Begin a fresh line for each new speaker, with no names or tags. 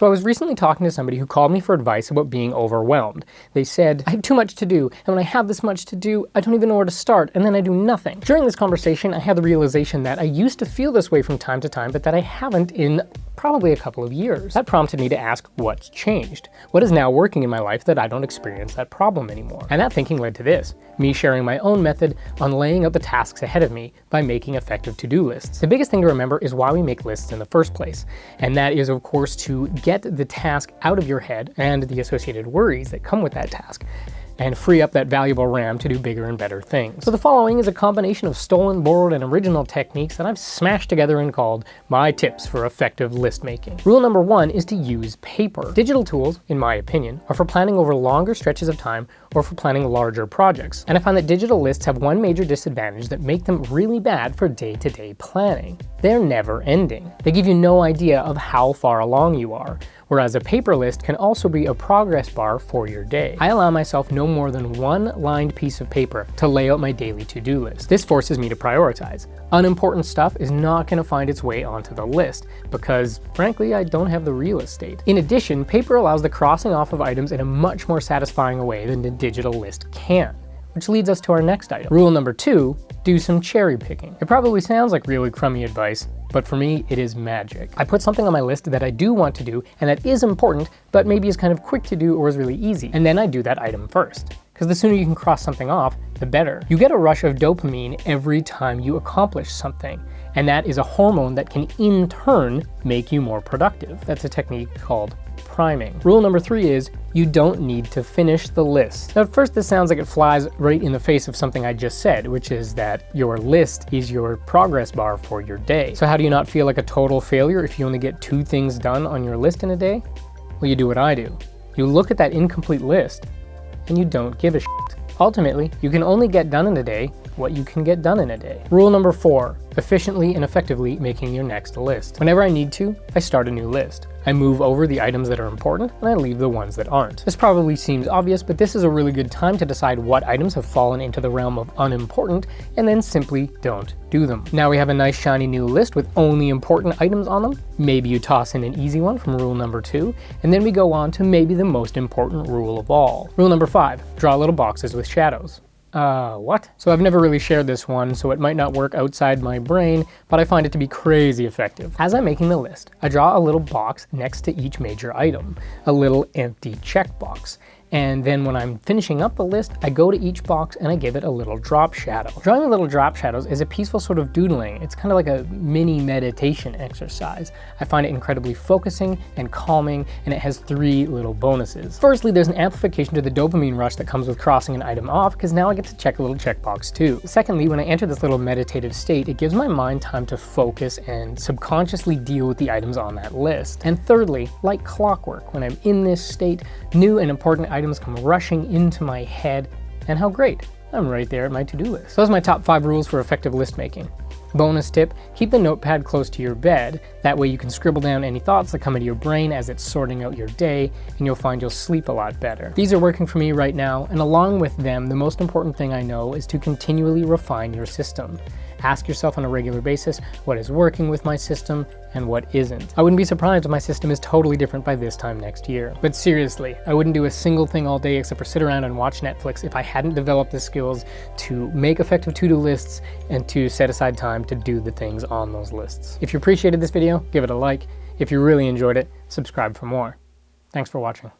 So I was recently talking to somebody who called me for advice about being overwhelmed. They said, I have too much to do, and when I have this much to do, I don't even know where to start, and then I do nothing. During this conversation, I had the realization that I used to feel this way from time to time, but that I haven't in probably a couple of years. That prompted me to ask, what's changed? What is now working in my life that I don't experience that problem anymore? And that thinking led to this, me sharing my own method on laying out the tasks ahead of me by making effective to-do lists. The biggest thing to remember is why we make lists in the first place. And that is, of course, to get the task out of your head and the associated worries that come with that task, and free up that valuable RAM to do bigger and better things. So the following is a combination of stolen, borrowed, and original techniques that I've smashed together and called my tips for effective list making. Rule number 1 is to use paper. Digital tools, in my opinion, are for planning over longer stretches of time or for planning larger projects. And I find that digital lists have one major disadvantage that make them really bad for day-to-day planning. They're never ending. They give you no idea of how far along you are, whereas a paper list can also be a progress bar for your day. I allow myself no more than one lined piece of paper to lay out my daily to-do list. This forces me to prioritize. Unimportant stuff is not going to find its way onto the list because, frankly, I don't have the real estate. In addition, paper allows the crossing off of items in a much more satisfying way than the digital list can. Which leads us to our next item. Rule number 2, do some cherry picking. It probably sounds like really crummy advice, but for me, it is magic. I put something on my list that I do want to do and that is important, but maybe is kind of quick to do or is really easy. And then I do that item first. Because the sooner you can cross something off, the better. You get a rush of dopamine every time you accomplish something. And that is a hormone that can in turn make you more productive. That's a technique called priming. Rule number 3 is you don't need to finish the list. Now at first this sounds like it flies right in the face of something I just said, which is that your list is your progress bar for your day. So how do you not feel like a total failure if you only get 2 things done on your list in a day? Well, you do what I do. You look at that incomplete list and you don't give a shit. Ultimately, you can only get done in a day what you can get done in a day. Rule number 4, efficiently and effectively making your next list. Whenever I need to, I start a new list. I move over the items that are important and I leave the ones that aren't. This probably seems obvious, but this is a really good time to decide what items have fallen into the realm of unimportant and then simply don't do them. Now we have a nice shiny new list with only important items on them. Maybe you toss in an easy one from rule number 2, and then we go on to maybe the most important rule of all. Rule number 5, draw little boxes with shadows. What? So I've never really shared this one, so it might not work outside my brain, but I find it to be crazy effective. As I'm making the list, I draw a little box next to each major item, a little empty checkbox. And then when I'm finishing up the list, I go to each box and I give it a little drop shadow. Drawing little drop shadows is a peaceful sort of doodling. It's kind of like a mini meditation exercise. I find it incredibly focusing and calming, and it has 3 little bonuses. Firstly, there's an amplification to the dopamine rush that comes with crossing an item off, because now I get to check a little checkbox too. Secondly, when I enter this little meditative state, it gives my mind time to focus and subconsciously deal with the items on that list. And thirdly, like clockwork, when I'm in this state, new and important items come rushing into my head, and how great, I'm right there at my to-do list. So those are my top 5 rules for effective list making. Bonus tip, keep the notepad close to your bed. That way you can scribble down any thoughts that come into your brain as it's sorting out your day, and you'll find you'll sleep a lot better. These are working for me right now, and along with them, the most important thing I know is to continually refine your system. Ask yourself on a regular basis, what is working with my system and what isn't. I wouldn't be surprised if my system is totally different by this time next year. But seriously, I wouldn't do a single thing all day except for sit around and watch Netflix if I hadn't developed the skills to make effective to-do lists and to set aside time to do the things on those lists. If you appreciated this video, give it a like. If you really enjoyed it, subscribe for more. Thanks for watching.